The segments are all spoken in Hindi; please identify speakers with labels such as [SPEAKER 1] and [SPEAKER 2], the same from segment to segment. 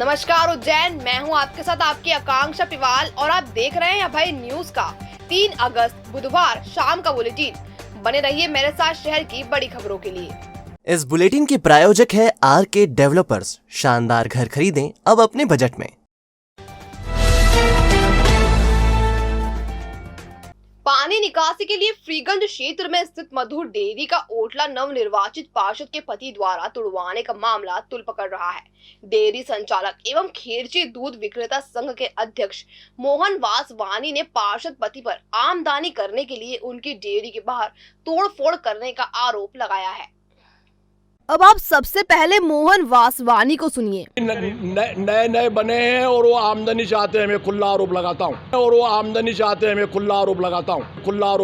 [SPEAKER 1] नमस्कार उज्जैन, मैं हूं आपके साथ आपकी आकांक्षा पिवाल और आप देख रहे हैं अभय न्यूज का 3 अगस्त बुधवार शाम का बुलेटिन। बने रहिए मेरे साथ शहर की बड़ी खबरों के लिए।
[SPEAKER 2] इस बुलेटिन के प्रायोजक है आरके डेवलपर्स। शानदार घर खरीदें अब अपने बजट में।
[SPEAKER 1] पानी निकासी के लिए फ्रीगंज क्षेत्र में स्थित मधुर डेयरी का ओटला नवनिर्वाचित पार्षद के पति द्वारा तुड़वाने का मामला तुल पकड़ रहा है। डेयरी संचालक एवं खेरची दूध विक्रेता संघ के अध्यक्ष मोहन वासवानी ने पार्षद पति पर आमदनी करने के लिए उनकी डेयरी के बाहर तोड़फोड़ करने का आरोप लगाया है। अब आप सबसे पहले मोहन वासवानी को सुनिए।
[SPEAKER 3] नए बने हैं और वो आमदनी चाहते हैं, मैं खुला आरोप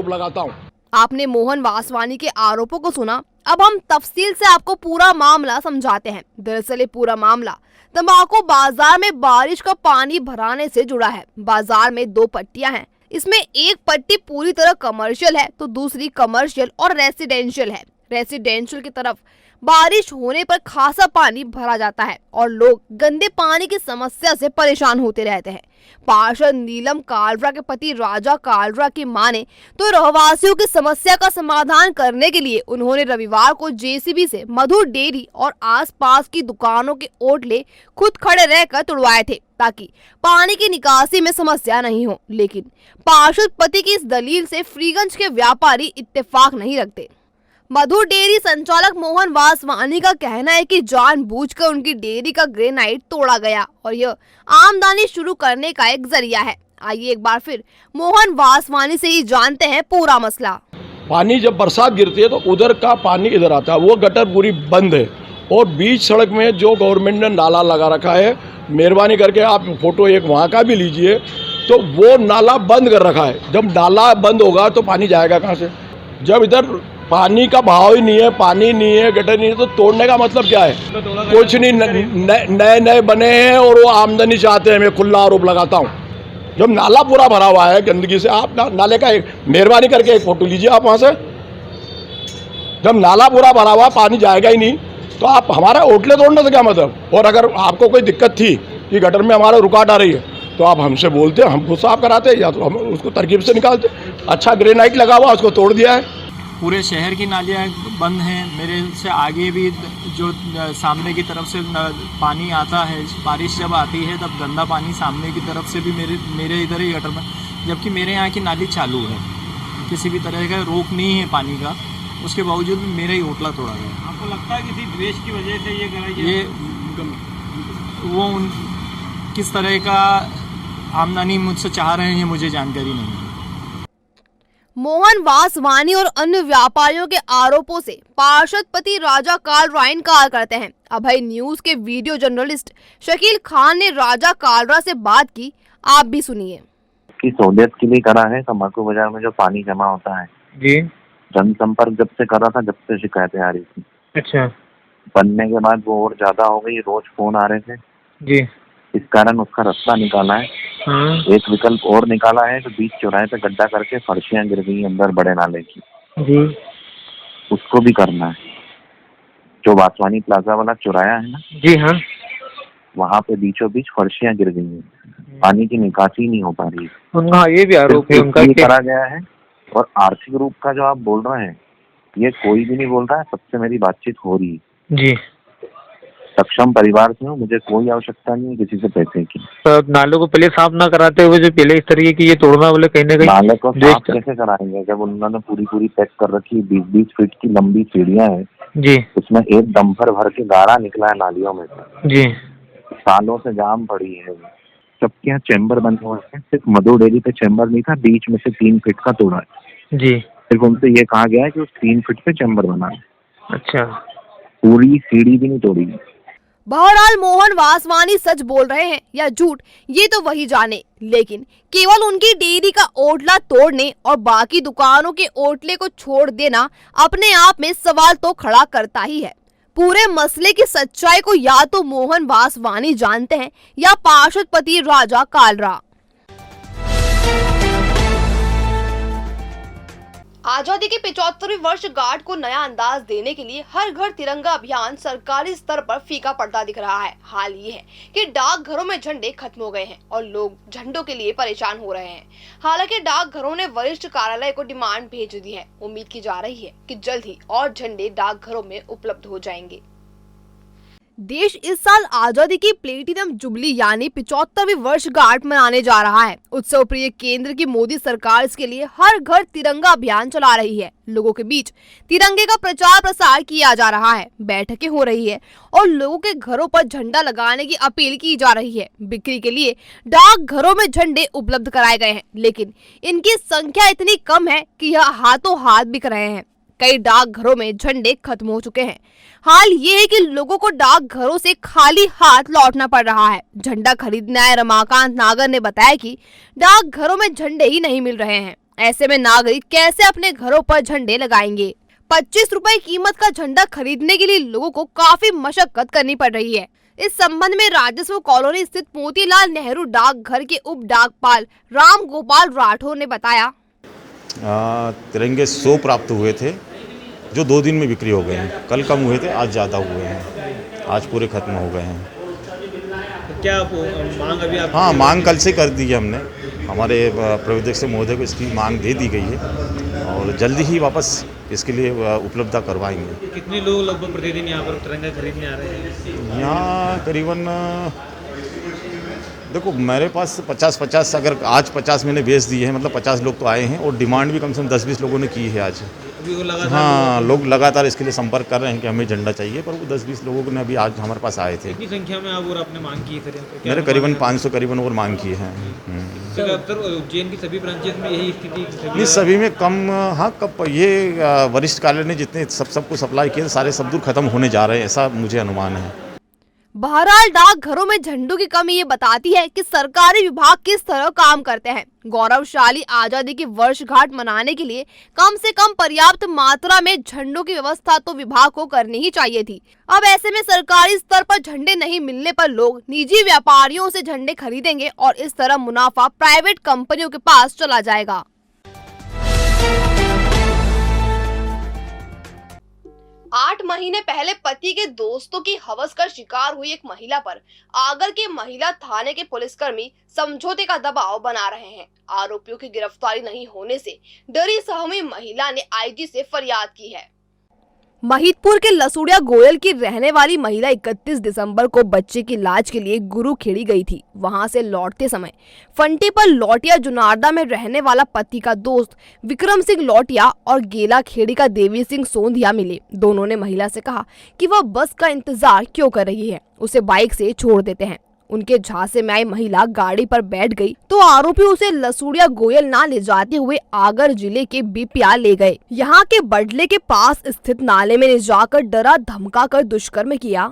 [SPEAKER 3] लगाता हूँ।
[SPEAKER 1] आपने मोहन वासवानी के आरोपों को सुना। अब हम तफसील से आपको पूरा मामला समझाते हैं। दरअसल ये पूरा मामला तंबाकू बाजार में बारिश का पानी भराने से जुड़ा है। बाजार में 2 पट्टियां हैं। इसमें एक पट्टी पूरी तरह कमर्शियल है तो दूसरी कमर्शियल और रेसिडेंशियल है। रेसिडेंशियल की तरफ बारिश होने पर खासा पानी भरा जाता है और लोग गंदे पानी की समस्या से परेशान होते रहते हैं। पार्षद नीलम कालरा के पति राजा कालरा की माने तो रहवासियों की समस्या का समाधान करने के लिए उन्होंने रविवार को जेसीबी से मधुर डेयरी और आसपास की दुकानों के ओटले खुद खड़े रहकर तुड़वाए थे ताकि पानी की निकासी में समस्या नहीं हो। लेकिन पार्षद पति की इस दलील से फ्रीगंज के व्यापारी इत्तेफाक नहीं रखते। मधुर डेयरी संचालक मोहन वासवानी का कहना है कि जानबूझकर उनकी डेयरी का ग्रेनाइट तोड़ा गया और यह आमदनी शुरू करने का एक जरिया है। आइए एक बार फिर मोहन वासवानी से ही जानते हैं पूरा मसला।
[SPEAKER 3] पानी जब बरसात गिरती है तो उधर का पानी इधर आता है, वो गटर पूरी बंद है और बीच सड़क में जो गवर्नमेंट ने नाला लगा रखा है, मेहरबानी करके आप फोटो एक वहाँ का भी लीजिए, तो वो नाला बंद कर रखा है। जब नाला बंद होगा तो पानी जाएगा कहाँ से? जब इधर पानी का बहाव ही नहीं है, पानी नहीं है, गटर नहीं है, तो तोड़ने का मतलब क्या है? कुछ नहीं, नए बने हैं और वो आमदनी चाहते हैं, मैं खुला आरोप लगाता हूँ। जब नाला पूरा भरा हुआ है गंदगी से, आप नाले का एक मेहरबानी करके एक फोटो लीजिए आप वहाँ से। जब नाला पूरा भरा हुआ, पानी जाएगा ही नहीं, तो आप हमारा ओटले तोड़ने से क्या मतलब? और अगर आपको कोई दिक्कत थी कि गटर में हमारा रुकावट आ रही है तो आप हमसे बोलते, हम खुद साफ कराते या तो हम उसको तरकीब से निकालते। अच्छा ग्रेनाइट लगा हुआ, उसको तोड़ दिया है।
[SPEAKER 4] पूरे शहर की नालियाँ बंद हैं। मेरे से आगे भी जो सामने की तरफ से पानी आता है, बारिश जब आती है तब गंदा पानी सामने की तरफ से भी मेरे इधर ही गटर में, जबकि मेरे यहाँ की नाली चालू है, किसी भी तरह का रोक नहीं है पानी का, उसके बावजूद भी मेरा ही ओटला तोड़ा गया।
[SPEAKER 5] आपको लगता है किसी द्वेष की वजह से ये करा गया?
[SPEAKER 4] ये वो किस तरह का आमदनी मुझसे चाह रहे हैं मुझे जानकारी नहीं है।
[SPEAKER 1] मोहन वासवानी और अन्य व्यापारियों के आरोपों से पार्षद पति राजा कालरा इनकार करते हैं। अभय न्यूज के वीडियो जर्नलिस्ट शकील खान ने राजा कालरा से बात की, आप भी सुनिए।
[SPEAKER 6] की सहूलियत के लिए करा है। तंबाकू बाजार में जो पानी जमा होता है
[SPEAKER 5] जी,
[SPEAKER 6] जनसंपर्क जब से कर रहा था, जब से शिकायतें आ रही थी।
[SPEAKER 5] अच्छा।
[SPEAKER 6] बनने के बाद वो और ज्यादा हो गई, रोज फोन आ रहे थे
[SPEAKER 5] जी,
[SPEAKER 6] इस कारण उसका रास्ता निकाला है। एक विकल्प और निकाला है, जो बीच चौराहे पे गड्ढा करके फर्शियां गिर गई अंदर बड़े नाले की
[SPEAKER 5] जी,
[SPEAKER 6] उसको भी करना है। जो वासवानी प्लाजा वाला चौराया है ना
[SPEAKER 5] जी, हाँ,
[SPEAKER 6] वहाँ पे बीचों बीच फर्शियां गिर गई हैं, पानी की निकासी नहीं हो पा रही है।
[SPEAKER 5] हाँ, ये भी आरोप है उनका
[SPEAKER 6] करा गया है। और आर्थिक रूप का जो आप बोल रहे हैं, ये कोई भी नहीं बोल रहा है। सबसे मेरी बातचीत हो रही है
[SPEAKER 5] जी।
[SPEAKER 6] सक्षम परिवार से हूँ, मुझे कोई आवश्यकता नहीं है किसी से पैसे की।
[SPEAKER 5] तो नालों को पहले साफ ना कराते हुए जो पहले इस तरीके की ये तोड़ना बोले कहीं ना कहीं
[SPEAKER 6] नाले को साफ कैसे कराएंगे जब उन्होंने पूरी पैक कर रखी 20-20 फीट की लंबी सीढ़ियाँ हैं
[SPEAKER 5] जी,
[SPEAKER 6] उसमें एक डंपर भर के गारा निकला है नालियों में से
[SPEAKER 5] जी,
[SPEAKER 6] सालों से जाम पड़ी है। सबके यहाँ चैम्बर बने हुए हैं, सिर्फ मधुर डेयरी पे चैम्बर नहीं था, बीच में से 3 फीट का तोड़ा है
[SPEAKER 5] जी।
[SPEAKER 6] सिर्फ उनसे ये कहा गया है कि उस 3 फीट पे चैम्बर बना है,
[SPEAKER 5] अच्छा,
[SPEAKER 6] पूरी सीढ़ी भी नहीं तोड़ी।
[SPEAKER 1] बहरहाल मोहन वासवानी सच बोल रहे हैं या झूठ, ये तो वही जाने, लेकिन केवल उनकी डेयरी का ओटला तोड़ने और बाकी दुकानों के ओटले को छोड़ देना अपने आप में सवाल तो खड़ा करता ही है। पूरे मसले की सच्चाई को या तो मोहन वासवानी जानते हैं या पार्षद पति राजा कालरा। आजादी के 75वीं वर्षगांठ को नया अंदाज देने के लिए हर घर तिरंगा अभियान सरकारी स्तर पर फीका पड़ता दिख रहा है। हाल ये है कि डाकघरों में झंडे खत्म हो गए हैं और लोग झंडों के लिए परेशान हो रहे हैं। हालांकि डाकघरों ने वरिष्ठ कार्यालय को डिमांड भेज दी है। उम्मीद की जा रही है कि जल्द ही और झंडे डाकघरों में उपलब्ध हो जाएंगे। देश इस साल आजादी की प्लेटिनम जुबली यानी 75वीं वर्षगांठ मनाने जा रहा है। उत्सव प्रिय केंद्र की मोदी सरकार इसके लिए हर घर तिरंगा अभियान चला रही है। लोगों के बीच तिरंगे का प्रचार प्रसार किया जा रहा है, बैठकें हो रही है और लोगों के घरों पर झंडा लगाने की अपील की जा रही है। बिक्री के लिए डाकघरों में झंडे उपलब्ध कराए गए हैं, लेकिन इनकी संख्या इतनी कम है कि यह हाथों हाथ बिक रहे हैं। कई डाकघरों में झंडे खत्म हो चुके हैं। हाल ये है कि लोगों को डाकघरों से खाली हाथ लौटना पड़ रहा है। झंडा खरीदने आए रमाकांत नागर ने बताया कि डाकघरों में झंडे ही नहीं मिल रहे हैं। ऐसे में नागरिक कैसे अपने घरों पर झंडे लगाएंगे। 25 रुपए कीमत का झंडा खरीदने के लिए लोगों को काफी मशक्कत करनी पड़ रही है। इस संबंध में राजस्व कॉलोनी स्थित मोतीलाल नेहरू डाकघर के उप डाकपाल राम गोपाल राठौर ने बताया,
[SPEAKER 7] तिरंगे 100 प्राप्त हुए थे जो 2 दिन में बिक्री हो गए हैं। कल कम हुए थे, आज ज़्यादा हुए हैं, आज पूरे ख़त्म हो गए हैं।
[SPEAKER 4] तो क्या मांग अभी आप?
[SPEAKER 7] हाँ, मांग कल से कर दी है हमने। हमारे प्रविध्यक्ष महोदय को इसकी मांग दे दी गई है और जल्दी ही वापस इसके लिए उपलब्ध करवाएंगे।
[SPEAKER 4] कितने लोग लगभग प्रतिदिन यहाँ पर तिरंगा खरीदने आ रहे हैं?
[SPEAKER 7] यहाँ करीबन देखो मेरे पास 50 अगर आज 50 मैंने बेच दिए हैं, मतलब 50 लोग तो आए हैं और डिमांड भी कम से कम 10-20 लोगों ने की है आज।
[SPEAKER 4] अभी वो लगातार
[SPEAKER 7] हाँ, लोग लगातार इसके लिए संपर्क कर रहे हैं कि हमें झंडा चाहिए, पर वो 10-20 लोगों ने अभी आज हमारे पास आए थे।
[SPEAKER 4] कितनी संख्या में आप और आपने मांग की है?
[SPEAKER 7] मेरे करीबन 500 करीबन और मांग की है।
[SPEAKER 4] उज्जैन की सभी ब्रांचेस में यही स्थिति?
[SPEAKER 7] नहीं, सभी में कम। हाँ, कब ये वरिष्ठ कार्यालय ने जितने सबको सप्लाई किए सारे सब दूर खत्म होने जा रहे हैं, ऐसा मुझे अनुमान है।
[SPEAKER 1] बहरहाल डाकघरों में झंडों की कमी ये बताती है कि सरकारी विभाग किस तरह काम करते हैं। गौरवशाली आजादी की वर्षगांठ मनाने के लिए कम से कम पर्याप्त मात्रा में झंडों की व्यवस्था तो विभाग को करनी ही चाहिए थी। अब ऐसे में सरकारी स्तर पर झंडे नहीं मिलने पर लोग निजी व्यापारियों से झंडे खरीदेंगे और इस तरह मुनाफा प्राइवेट कंपनियों के पास चला जाएगा। 8 महीने पहले पति के दोस्तों की हवस का शिकार हुई एक महिला पर आगर के महिला थाने के पुलिसकर्मी समझौते का दबाव बना रहे हैं। आरोपियों की गिरफ्तारी नहीं होने से डरी सहमी महिला ने आईजी से फरियाद की है। महिदपुर के लसूड़िया गोयल की रहने वाली महिला 31 दिसंबर को बच्चे की इलाज के लिए गुरुखेड़ी गई थी। वहां से लौटते समय फंटी पर लौटिया जुनारदा में रहने वाला पति का दोस्त विक्रम सिंह लौटिया और गेला खेड़ी का देवी सिंह सोंधिया मिले। दोनों ने महिला से कहा कि वह बस का इंतजार क्यों कर रही है, उसे बाइक से छोड़ देते हैं। उनके झांसे में आई महिला गाड़ी पर बैठ गई तो आरोपी उसे लसूड़िया गोयल ना ले जाते हुए आगर जिले के बिपिया ले गए। यहाँ के बडले के पास स्थित नाले में ले जाकर डरा धमका कर दुष्कर्म किया।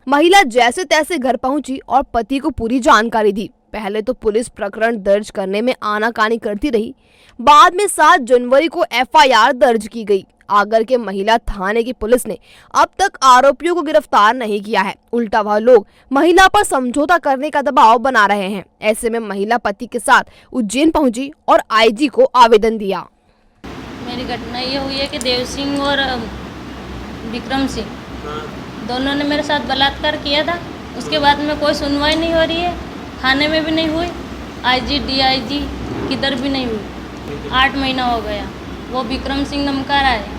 [SPEAKER 1] महिला जैसे तैसे घर पहुंची और पति को पूरी जानकारी दी। पहले तो पुलिस प्रकरण दर्ज करने में आनाकानी करती रही, बाद में 7 जनवरी को FIR दर्ज की गई। आगर के महिला थाने की पुलिस ने अब तक आरोपियों को गिरफ्तार नहीं किया है। उल्टा वह लोग महिला पर समझौता करने का दबाव बना रहे हैं। ऐसे में महिला पति के साथ उज्जैन पहुंची और आईजी को आवेदन दिया।
[SPEAKER 8] मेरी घटना ये हुई है कि देव सिंह और विक्रम सिंह दोनों ने मेरे साथ बलात्कार किया था। उसके बाद में कोई सुनवाई नहीं हो रही है, थाने में भी नहीं हुई, IG DIG किधर भी नहीं हुई। 8 महीना हो गया। वो विक्रम सिंह धमका रहा है,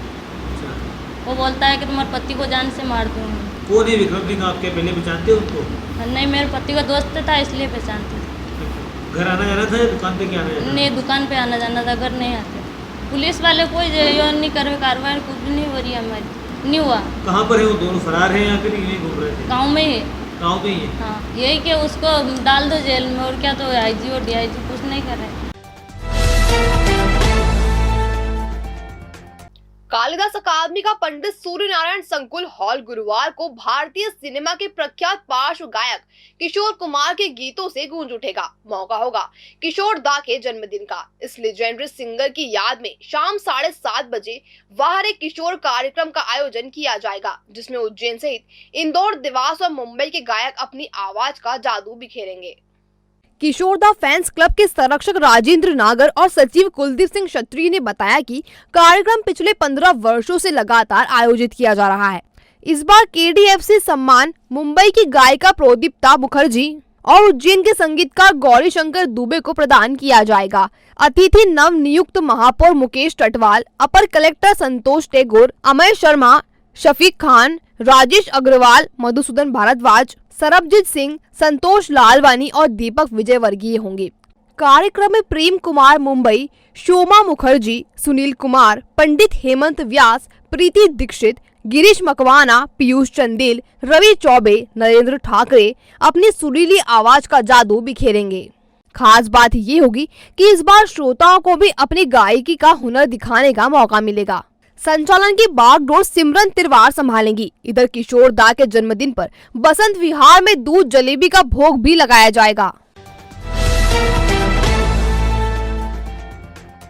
[SPEAKER 8] वो बोलता है कि तुम्हारे पति को जान से मार दूंगा।
[SPEAKER 4] कौन है विक्रम सिंह? आपके पहले पहचानते हो उनको?
[SPEAKER 8] नहीं, मेरे पति का दोस्त था इसलिए पहचानते थे।
[SPEAKER 4] घर आना जाना था, दुकान पे क्या आना जाना?
[SPEAKER 8] नहीं, दुकान पे आना जाना था, घर नहीं आते। पुलिस वाले कोई जो नहीं कर कार्रवाई कुछ भी नहीं हो रही हमारी, नहीं हुआ।
[SPEAKER 4] कहाँ पर है वो दोनों? फरार है या फिर यही घूम रहे थे?
[SPEAKER 8] गाँव में ही है।
[SPEAKER 4] गाँव में ही है?
[SPEAKER 8] हाँ, यही कि उसको डाल दो जेल में, और क्या। तो IG और DIG कुछ नहीं कर रहे।
[SPEAKER 1] कालिदास अकादमी का पंडित सूर्य नारायण संकुल हॉल गुरुवार को भारतीय सिनेमा के प्रख्यात पार्श्व गायक किशोर कुमार के गीतों से गूंज उठेगा। मौका होगा किशोर दा के जन्मदिन का। इस लेजेंडरी सिंगर की याद में शाम 7:30 बजे बाहर एक किशोर कार्यक्रम का आयोजन किया जाएगा, जिसमें उज्जैन सहित इंदौर, देवास और मुंबई के गायक अपनी आवाज का जादू बिखेरेंगे। किशोरदा फैंस क्लब के संरक्षक राजेंद्र नागर और सचिव कुलदीप सिंह क्षत्रिय ने बताया कि कार्यक्रम पिछले 15 वर्षों से लगातार आयोजित किया जा रहा है। इस बार KDFC सम्मान मुंबई की गायिका प्रोदीप्ता मुखर्जी और उज्जैन के संगीतकार गौरी शंकर दुबे को प्रदान किया जाएगा। अतिथि नव नियुक्त महापौर मुकेश टटवाल, अपर कलेक्टर संतोष टेगोर, अमय शर्मा, शफीक खान, राजेश अग्रवाल, मधुसूदन भारद्वाज, सरबजीत सिंह, संतोष लालवानी और दीपक विजयवर्गीय होंगे। कार्यक्रम में प्रेम कुमार मुंबई, शोमा मुखर्जी, सुनील कुमार, पंडित हेमंत व्यास, प्रीति दीक्षित, गिरीश मकवाना, पीयूष चंदेल, रवि चौबे, नरेंद्र ठाकरे अपनी सुरीली आवाज का जादू बिखेरेंगे। खास बात ये होगी कि इस बार श्रोताओं को भी अपनी गायकी का हुनर दिखाने का मौका मिलेगा। संचालन की बागडोर सिमरन तिरवार संभालेंगी। इधर किशोर दा के जन्मदिन पर बसंत विहार में दूध जलेबी का भोग भी लगाया जाएगा।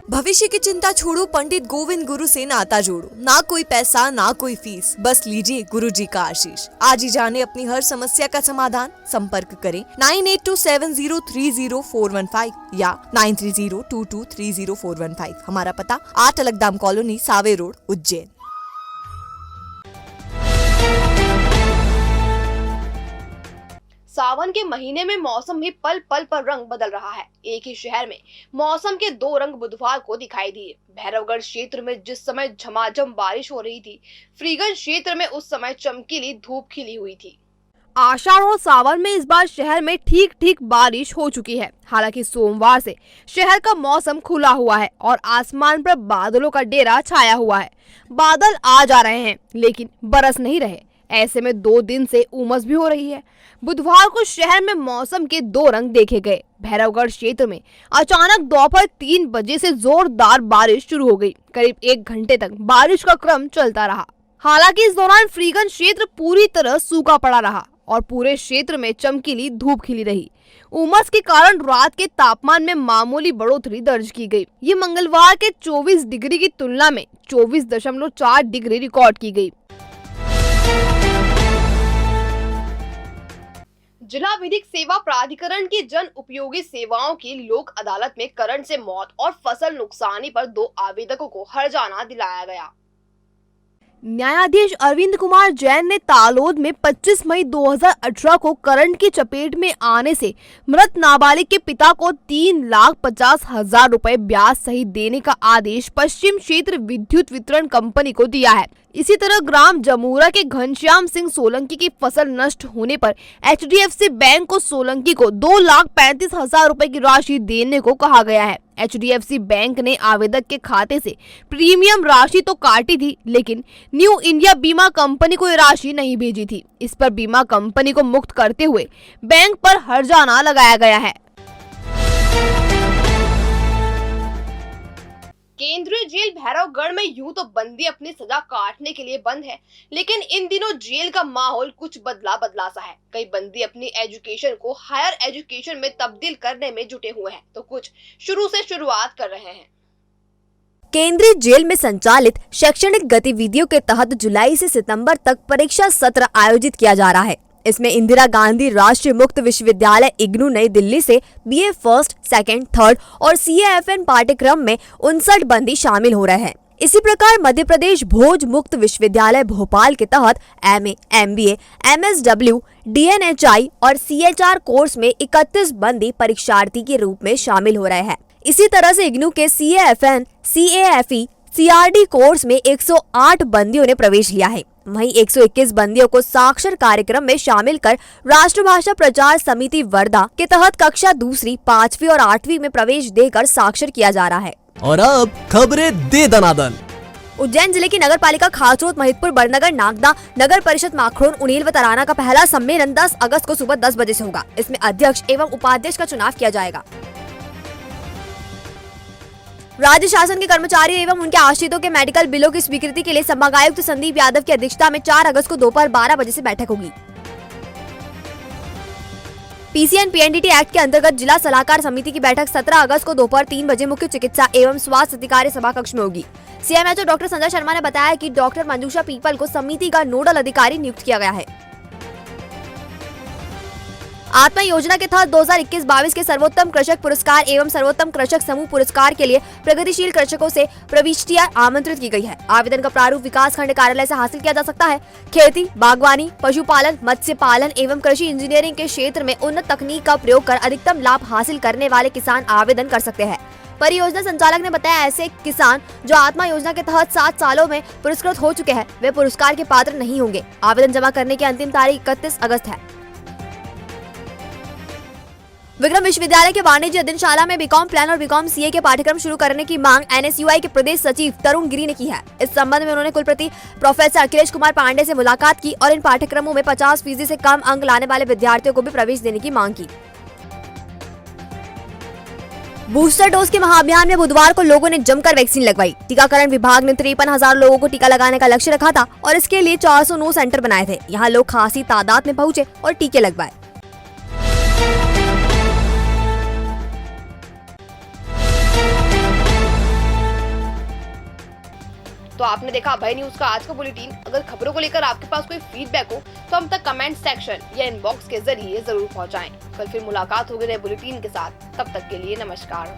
[SPEAKER 9] भविष्य की चिंता छोड़ो, पंडित गोविंद गुरु से नाता जोड़ो। ना कोई पैसा ना कोई फीस, बस लीजिए गुरु जी का आशीष। आज ही जाने अपनी हर समस्या का समाधान। संपर्क करें 9827030415 या 9302230415। हमारा पता 8 अलगदाम कॉलोनी, सावे रोड, उज्जैन।
[SPEAKER 1] सावन के महीने में मौसम भी पल पल पर रंग बदल रहा है। एक ही शहर में मौसम के 2 रंग बुधवार को दिखाई दिए। भैरवगढ़ क्षेत्र में जिस समय झमाझम बारिश हो रही थी, फ्रीगंज क्षेत्र में उस समय चमकीली धूप खिली हुई थी। आषाढ़ और सावन में इस बार शहर में ठीक ठीक बारिश हो चुकी है। हालांकि सोमवार से शहर का मौसम खुला हुआ है और आसमान पर बादलों का डेरा छाया हुआ है। बादल आ जा रहे हैं लेकिन बरस नहीं रहे। ऐसे में 2 दिन से उमस भी हो रही है। बुधवार को शहर में मौसम के 2 रंग देखे गए। भैरवगढ़ क्षेत्र में अचानक दोपहर 3 बजे से जोरदार बारिश शुरू हो गई। करीब 1 घंटे तक बारिश का क्रम चलता रहा। हालांकि इस दौरान फ्रीगंज क्षेत्र पूरी तरह सूखा पड़ा रहा और पूरे क्षेत्र में चमकीली धूप खिली रही। उमस के कारण रात के तापमान में मामूली बढ़ोतरी दर्ज की गई। ये मंगलवार के 24 डिग्री की तुलना में 24.4 डिग्री रिकॉर्ड की गई। जिला विधिक सेवा प्राधिकरण की जन उपयोगी सेवाओं की लोक अदालत में करंट से मौत और फसल नुकसानी पर 2 आवेदकों को हर्जाना दिलाया गया। न्यायाधीश अरविंद कुमार जैन ने तालोद में 25 मई 2018 को करंट की चपेट में आने से मृत नाबालिग के पिता को 3,50,000 रुपए ब्याज सहित देने का आदेश पश्चिम क्षेत्र विद्युत वितरण कंपनी को दिया है। इसी तरह ग्राम जमूरा के घनश्याम सिंह सोलंकी की फसल नष्ट होने पर HDFC बैंक को सोलंकी को 2,35,000 रुपए की राशि देने को कहा गया है। HDFC बैंक ने आवेदक के खाते से प्रीमियम राशि तो काटी थी, लेकिन न्यू इंडिया बीमा कंपनी को ये राशि नहीं भेजी थी। इस पर बीमा कंपनी को मुक्त करते हुए बैंक पर हर्जाना लगाया गया है। केंद्रीय जेल भैरवगढ़ में यूं तो बंदी अपनी सजा काटने के लिए बंद है, लेकिन इन दिनों जेल का माहौल कुछ बदला सा है। कई बंदी अपनी एजुकेशन को हायर एजुकेशन में तब्दील करने में जुटे हुए हैं, तो कुछ शुरू से शुरुआत कर रहे हैं।
[SPEAKER 9] केंद्रीय जेल में संचालित शैक्षणिक गतिविधियों के तहत जुलाई से सितंबर तक परीक्षा सत्र आयोजित किया जा रहा है। इसमें इंदिरा गांधी राष्ट्रीय मुक्त विश्वविद्यालय इग्नू नई दिल्ली से BA फर्स्ट, सेकंड, थर्ड और CAFN पाठ्यक्रम में 59 बंदी शामिल हो रहे हैं। इसी प्रकार मध्य प्रदेश भोज मुक्त विश्वविद्यालय भोपाल के तहत MA, MBA, MSW, DNHI और CHR कोर्स में 31 बंदी परीक्षार्थी के रूप में शामिल हो रहे हैं। इसी तरह से इग्नू के CAFN, CAFE, CRD कोर्स में 108 बंदियों ने प्रवेश लिया है। वहीं 121 बंदियों को साक्षर कार्यक्रम में शामिल कर राष्ट्रभाषा प्रचार समिति वर्धा के तहत कक्षा 2, 5वीं और 8वीं में प्रवेश देकर साक्षर किया जा रहा है।
[SPEAKER 2] और अब खबरें दे दनादन।
[SPEAKER 9] उज्जैन जिले की नगर पालिका खाचरोद, महिदपुर, बड़नगर, नागदा, नगर परिषद माखरोन, उनील व तराना का पहला सम्मेलन 10 अगस्त को सुबह 10 बजे से होगा। इसमें अध्यक्ष एवं उपाध्यक्ष का चुनाव किया जाएगा। राज्य शासन के कर्मचारियों एवं उनके आश्रितों के मेडिकल बिलों की स्वीकृति के लिए संभागायुक्त संदीप यादव की अध्यक्षता में 4 अगस्त को दोपहर 12 बजे से बैठक होगी। PCN PNDT एक्ट के अंतर्गत जिला सलाहकार समिति की बैठक 17 अगस्त को दोपहर 3 बजे मुख्य चिकित्सा एवं स्वास्थ्य अधिकारी सभा कक्ष में होगी। CMHO डॉक्टर संजय शर्मा ने बताया कि डॉक्टर मंजूषा पीपल को समिति का नोडल अधिकारी नियुक्त किया गया है। आत्मा योजना के तहत 2021-22 के सर्वोत्तम कृषक पुरस्कार एवं सर्वोत्तम कृषक समूह पुरस्कार के लिए प्रगतिशील कृषकों से प्रविष्टियां आमंत्रित की गई है। आवेदन का प्रारूप विकास खंड कार्यालय से हासिल किया जा सकता है। खेती, बागवानी, पशुपालन, मत्स्य पालन एवं कृषि इंजीनियरिंग के क्षेत्र में उन्नत तकनीक का प्रयोग कर अधिकतम लाभ हासिल करने वाले किसान आवेदन कर सकते हैं। परियोजना संचालक ने बताया, ऐसे किसान जो आत्मा योजना के तहत 7 सालों में पुरस्कृत हो चुके हैं, वे पुरस्कार के पात्र नहीं होंगे। आवेदन जमा करने की अंतिम तारीख 31 अगस्त है। विक्रम विश्वविद्यालय के वाणिज्य अध्ययनशाला में बीकॉम प्लान और बीकॉम सीए के पाठ्यक्रम शुरू करने की मांग एनएसयूआई के प्रदेश सचिव तरुण गिरी ने की है। इस संबंध में उन्होंने कुलपति प्रोफेसर अखिलेश कुमार पांडे से मुलाकात की और इन पाठ्यक्रमों में 50% से कम अंक लाने वाले विद्यार्थियों को भी प्रवेश देने की मांग की। बूस्टर डोज के महाअभियान में बुधवार को लोगों ने जमकर वैक्सीन लगवाई। टीकाकरण विभाग ने 53,000 लोगों को टीका लगाने का लक्ष्य रखा था और इसके लिए 409 सेंटर बनाए थे। यहाँ लोग खासी तादाद में पहुंचे और टीके लगवाए।
[SPEAKER 1] तो आपने देखा अभय न्यूज का आज का बुलेटिन। अगर खबरों को लेकर आपके पास कोई फीडबैक हो तो हम तक कमेंट सेक्शन या इनबॉक्स के जरिए जरूर पहुंचाएं। कल फिर मुलाकात होगी नए बुलेटिन के साथ। तब तक के लिए नमस्कार।